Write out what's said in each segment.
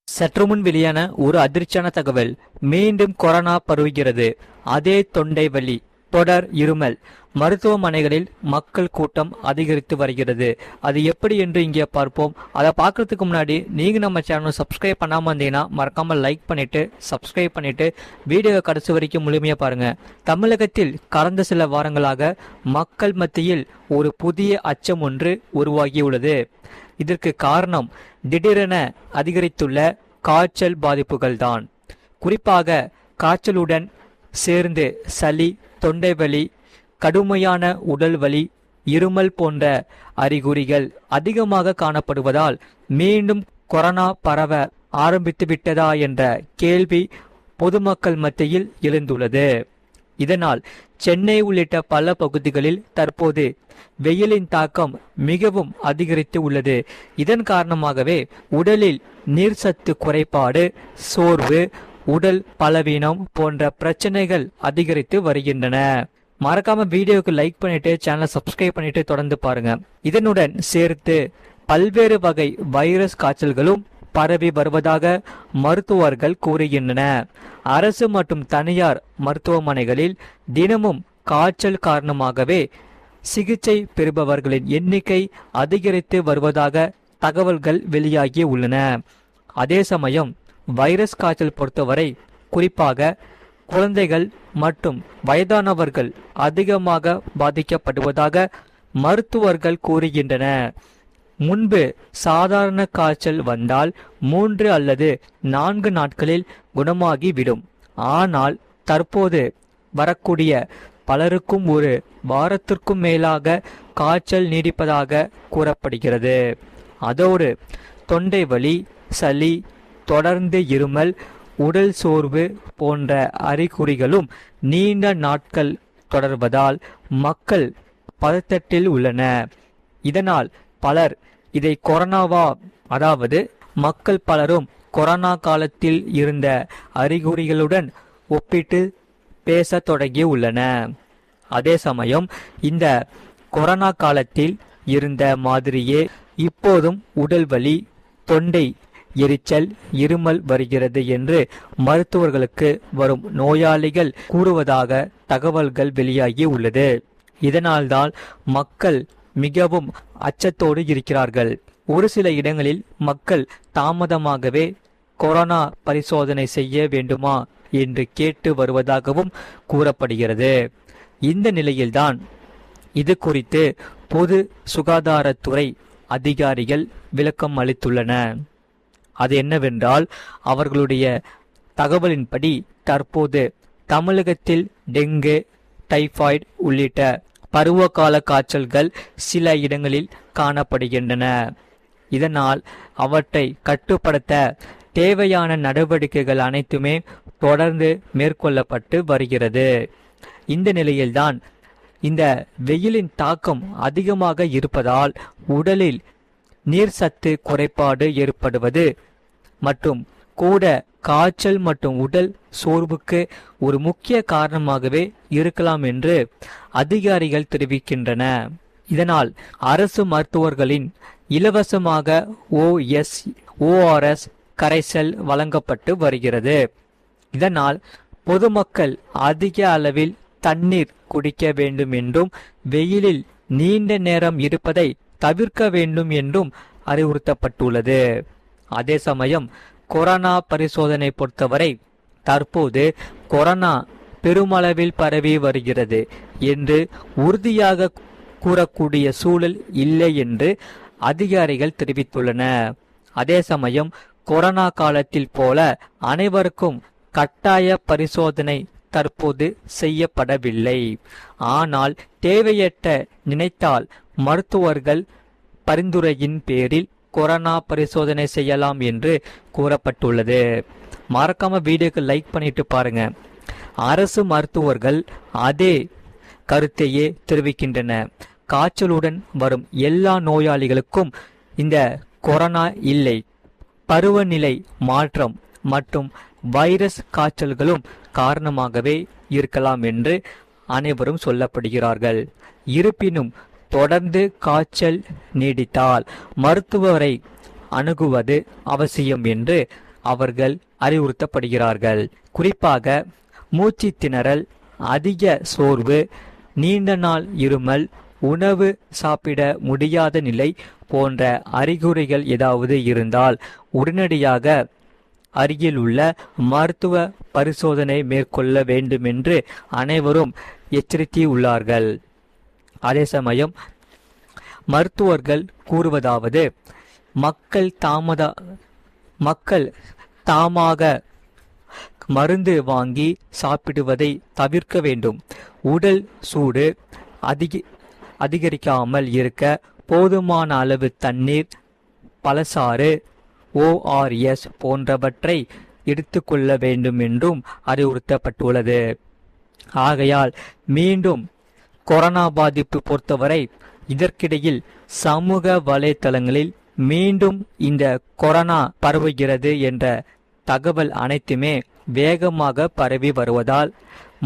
சற்றுமுன் வெளியான ஒரு அதிர்ச்சியான தகவல். மீண்டும் கொரோனா பரவுகிறது. அதே தொண்டை வலி, தொடர் இருமல். மருத்துவமனைகளில் மக்கள் கூட்டம் அதிகரித்து வருகிறது. அது எப்படி என்று இங்கே பார்ப்போம். அதை பார்க்கறதுக்கு முன்னாடி நீங்க நம்ம சேனல் சப்ஸ்கிரைப் பண்ணாம இருந்தீங்கன்னா மறக்காம லைக் பண்ணிட்டு சப்ஸ்கிரைப் பண்ணிட்டு வீடியோ கடைசி வரைக்கும் முழுமையா பாருங்க. தமிழகத்தில் கடந்த சில வாரங்களாக மக்கள் மத்தியில் ஒரு புதிய அச்சம் ஒன்று உருவாகியுள்ளது. இதற்கு காரணம் திடீரென அதிகரித்துள்ள காய்ச்சல் பாதிப்புகள் தான். குறிப்பாக காய்ச்சலுடன் சேர்ந்து சளி, தொண்டை வலி, கடுமையான உடல் வலி, இருமல் போன்ற அறிகுறிகள் அதிகமாக காணப்படுவதால் மீண்டும் கொரோனா பரவ ஆரம்பித்து விட்டதா என்ற கேள்வி பொதுமக்கள் மத்தியில் எழுந்துள்ளது. இதனால் சென்னை உள்ளிட்ட பல பகுதிகளில் தற்போது வெயிலின் தாக்கம் மிகவும் அதிகரித்து உள்ளது. இதன் காரணமாகவே உடலில் நீர்சத்து குறைபாடு, சோர்வு, உடல் பலவீனம் போன்ற பிரச்சனைகள் அதிகரித்து வருகின்றன. மறக்காம வீடியோக்கு லைக் பண்ணிட்டு சேனலை சப்ஸ்கிரைப் பண்ணிட்டு தொடர்ந்து பாருங்க. இதனுடன் சேர்த்து பல்வேறு வகை வைரஸ் காய்ச்சல்களும் பரவி வருவதாக மருத்துவர்கள் கூறுகின்றன. அரசு மற்றும் தனியார் மருத்துவமனைகளில் தினமும் காய்ச்சல் காரணமாகவே சிகிச்சை பெறுபவர்களின் எண்ணிக்கை அதிகரித்து வருவதாக தகவல்கள் வெளியாகி உள்ளன. அதே சமயம் வைரஸ் காய்ச்சல் பொறுத்தவரை குறிப்பாக குழந்தைகள் மற்றும் வயதானவர்கள் அதிகமாக பாதிக்கப்படுவதாக மருத்துவர்கள் கூறுகின்றன. முன்பு சாதாரண காய்ச்சல் வந்தால் 3 அல்லது 4 நாட்களில் குணமாகிவிடும். ஆனால் தற்போது வரக்கூடிய பலருக்கும் ஒரு வாரத்திற்கும் மேலாக காய்ச்சல் நீடிப்பதாக கூறப்படுகிறது. அதோடு தொண்டை வலி, சளி, தொடர்ந்து இருமல், உடல் சோர்வு போன்ற அறிகுறிகளும் நீண்ட நாட்கள் தொடர்வதால் மக்கள் பதட்டத்தில் உள்ளன. இதனால் பலர் இதை கொரோனாவா, அதாவது மக்கள் பலரும் கொரோனா காலத்தில் இருந்த அறிகுறிகளுடன் ஒப்பிட்டு பேச தொடங்கி உள்ளன. அதே சமயம் இந்த கொரோனா காலத்தில் இருந்த மாதிரியே இப்போதும் உடல் வலி, தொண்டை எரிச்சல், இருமல் வருகிறது என்று மருத்துவர்களுக்கு வரும் நோயாளிகள் கூறுவதாக தகவல்கள் வெளியாகி உள்ளது. இதனால்தான் மக்கள் மிகவும் அச்சத்தோடு இருக்கிறார்கள். ஒரு சில இடங்களில் மக்கள் தாமதமாகவே கொரோனா பரிசோதனை செய்ய வேண்டுமா என்று கேட்டு வருவதாகவும் கூறப்படுகிறது. இந்த நிலையில்தான் இது குறித்து பொது சுகாதாரத்துறை அதிகாரிகள் விளக்கம் அளித்துள்ளன. அது என்னவென்றால், அவர்களுடைய தகவலின்படி தற்போது தமிழகத்தில் டெங்கு, டைபாய்டு உள்ளிட்ட பருவகால காய்ச்சல்கள் சில இடங்களில் காணப்படுகின்றன. இதனால் அவற்றை கட்டுப்படுத்த தேவையான நடவடிக்கைகள் அனைத்துமே தொடர்ந்து மேற்கொள்ளப்பட்டு வருகிறது. இந்த நிலையில்தான் இந்த வெயிலின் தாக்கம் அதிகமாக இருப்பதால் உடலில் நீர்சத்து குறைபாடு ஏற்படுவது மற்றும் கூட காய்ச்சல் மற்றும் உடல் சோர்வுக்கு ஒரு முக்கிய காரணமாகவே இருக்கலாம் என்று அதிகாரிகள் தெரிவிக்கின்றன. இதனால் அரசு மருத்துவர்களின் இலவசமாக ORS கரைசல் வழங்கப்பட்டு வருகிறது. இதனால் பொதுமக்கள் அதிக அளவில் தண்ணீர் குடிக்க வேண்டும் என்றும் வெயிலில் நீண்ட நேரம் இருப்பதை தவிர்க்க வேண்டும் என்றும் அறிவுறுத்தப்பட்டுள்ளது. அதே சமயம் கொரோனா பரிசோதனை பொறுத்தவரை தற்போது கொரோனா பெருமளவில் பரவி வருகிறது என்று உறுதியாக கூறக்கூடிய சூழல் இல்லை என்று அதிகாரிகள் தெரிவித்துள்ளன. அதே சமயம் கொரோனா காலத்தில் போல அனைவருக்கும் கட்டாய பரிசோதனை தற்போது செய்யப்படவில்லை. ஆனால் தேவையற்ற நினைத்தால் மருத்துவர்கள் பரிந்துரையின் பேரில் கொரோனா பரிசோதனை செய்யலாம் என்று கூறப்பட்டுள்ளது. மறக்காம வீடியோக்கு லைக் பண்ணிட்டு பாருங்க. அரசு மருத்துவர்கள் அதே கருத்தையே தெரிவிக்கின்றன. காய்ச்சலுடன் வரும் எல்லா நோயாளிகளுக்கும் இந்த கொரோனா இல்லை, பருவநிலை மாற்றம் மற்றும் வைரஸ் காய்ச்சல்களும் காரணமாகவே இருக்கலாம் என்று அனைவரும் சொல்லப்படுகிறார்கள். இருப்பினும் தொடர்ந்து காய்ச்சல் நீடித்தால் மருத்துவரை அணுகுவது அவசியம் என்று அவர்கள் அறிவுறுத்தப்படுகிறார்கள். குறிப்பாக மூச்சு திணறல், அதிக சோர்வு, நீண்ட நாள் இருமல், உணவு சாப்பிட முடியாத நிலை போன்ற அறிகுறிகள் ஏதாவது இருந்தால் உடனடியாக அருகில் உள்ள மருத்துவ பரிசோதனை மேற்கொள்ள வேண்டும் என்று அனைவரும் எச்சரித்துள்ளார்கள். அதே சமயம் மருத்துவர்கள் கூறுவதாவது, மக்கள் தாமாக மருந்து வாங்கி சாப்பிடுவதை தவிர்க்க வேண்டும். உடல் சூடு அதிகரிக்காமல் இருக்க போதுமான அளவு தண்ணீர், பழச்சாறு, ORS போன்றவற்றை எடுத்துக்கொள்ள வேண்டும் என்றும் அறிவுறுத்தப்பட்டுள்ளது. ஆகையால் மீண்டும் கொரோனா பாதிப்பு பொறுத்தவரை இதற்கிடையில் சமூக வலைத்தளங்களில் மீண்டும் இந்த கொரோனா பரவுகிறது என்ற தகவல் அனைத்துமே வேகமாக பரவி வருவதால்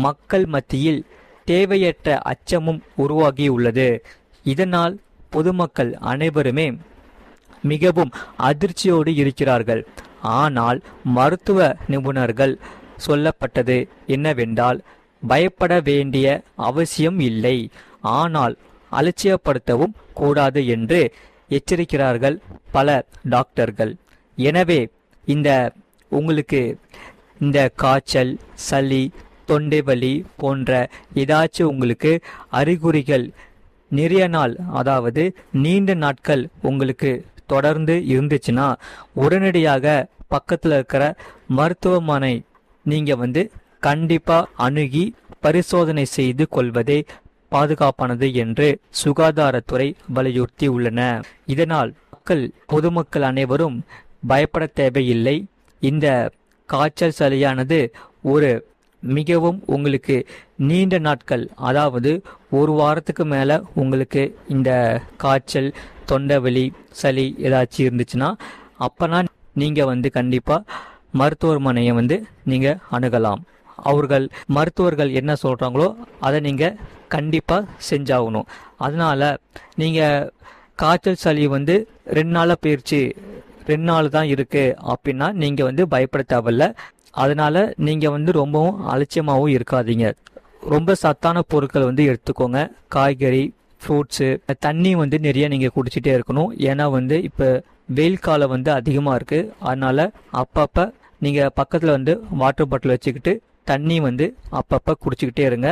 மக்கள் மத்தியில் தேவையற்ற அச்சமும் உருவாகியுள்ளது. இதனால் பொதுமக்கள் அனைவருமே மிகவும் அதிர்ச்சியோடு இருக்கிறார்கள். ஆனால் மருத்துவ நிபுணர்கள் சொல்லப்பட்டது என்னவென்றால், பயப்பட வேண்டிய அவசியம் இல்லை, ஆனால் அலட்சியப்படுத்தவும் கூடாது என்று எச்சரிக்கிறார்கள் பல டாக்டர்கள். எனவே உங்களுக்கு இந்த காய்ச்சல், சளி, தொண்டை வலி போன்ற ஏதாச்சும் உங்களுக்கு அறிகுறிகள் நிறைய நாள், அதாவது நீண்ட நாட்கள் உங்களுக்கு தொடர்ந்து இருந்துச்சுன்னா உடனடியாக பக்கத்தில் இருக்கிற மருத்துவமனை நீங்க கண்டிப்பா அணுகி பரிசோதனை செய்து கொள்வதே பாதுகாப்பானது என்று சுகாதாரத்துறை வலியுறுத்தி உள்ளன. இதனால் பொதுமக்கள் அனைவரும் பயப்பட தேவையில்லை. இந்த காய்ச்சல் சளியானது ஒரு மிகவும் உங்களுக்கு நீண்ட நாட்கள், அதாவது ஒரு வாரத்துக்கு மேல உங்களுக்கு இந்த காய்ச்சல், தொண்டைவலி, சளி ஏதாச்சும் இருந்துச்சுன்னா அப்பனா நீங்க கண்டிப்பா மருத்துவமனையை நீங்க அணுகலாம். மருத்துவர்கள் என்ன சொல்றாங்களோ அதை நீங்க கண்டிப்பா செஞ்சாகணும். அதனால நீங்க காய்ச்சல் சளி 2 நாளா போயிடுச்சு, 2 நாள் தான் இருக்கு அப்படின்னா நீங்க பயப்பட தேவையில்ல. அதனால நீங்க ரொம்பவும் அலட்சியமாகவும் இருக்காதீங்க. ரொம்ப சத்தான பொருட்கள் எடுத்துக்கோங்க. காய்கறி, ஃப்ரூட்ஸு, தண்ணி நிறைய நீங்கள் குடிச்சிட்டே இருக்கணும். ஏன்னா இப்போ வெயில் காலம் அதிகமாக இருக்குது. அதனால அப்பப்போ நீங்கள் பக்கத்தில் வாட்டர் பாட்டில் வச்சுக்கிட்டு தண்ணி அப்பப்போ குடிச்சிக்கிட்டே இருங்க.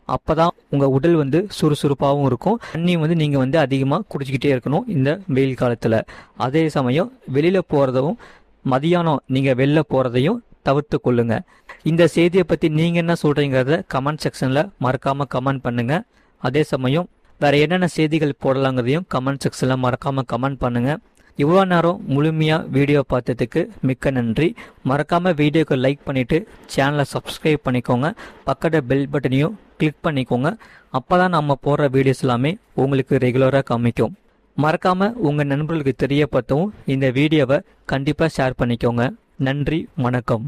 அப்போதான் உங்கள் உடல் சுறுசுறுப்பாகவும் இருக்கும். தண்ணி நீங்கள் அதிகமாக குடிச்சிக்கிட்டே இருக்கணும் இந்த வெயில் காலத்தில். அதே சமயம் வெளியில் போகிறதும், மதியானம் நீங்கள் வெளில போகிறதையும் தவிர்த்து கொள்ளுங்க. இந்த செய்தியை பற்றி நீங்கள் என்ன சொல்கிறீங்கிறத கமெண்ட் செக்ஷனில் மறக்காமல் கமெண்ட் பண்ணுங்க. அதே சமயம் வேற என்னென்ன செய்திகள் போடலாங்கிறதையும் கமெண்ட் செக்ஷனில் மறக்காமல் கமெண்ட் பண்ணுங்க. இவ்வளோ நேரம் முழுமையாக வீடியோ பார்த்ததுக்கு மிக்க நன்றி. மறக்காமல் வீடியோக்கு லைக் பண்ணிவிட்டு சேனலை சப்ஸ்கிரைப் பண்ணிக்கோங்க. பக்கத்தில் பெல் பட்டனையும் கிளிக் பண்ணிக்கோங்க. அப்போ தான் நம்ம போடுற வீடியோஸ் எல்லாமே உங்களுக்கு ரெகுலராக காமிக்கும். மறக்காமல் உங்கள் நண்பர்களுக்கு தெரியப்படுத்தவும் இந்த வீடியோவை கண்டிப்பாக ஷேர் பண்ணிக்கோங்க. நன்றி, வணக்கம்.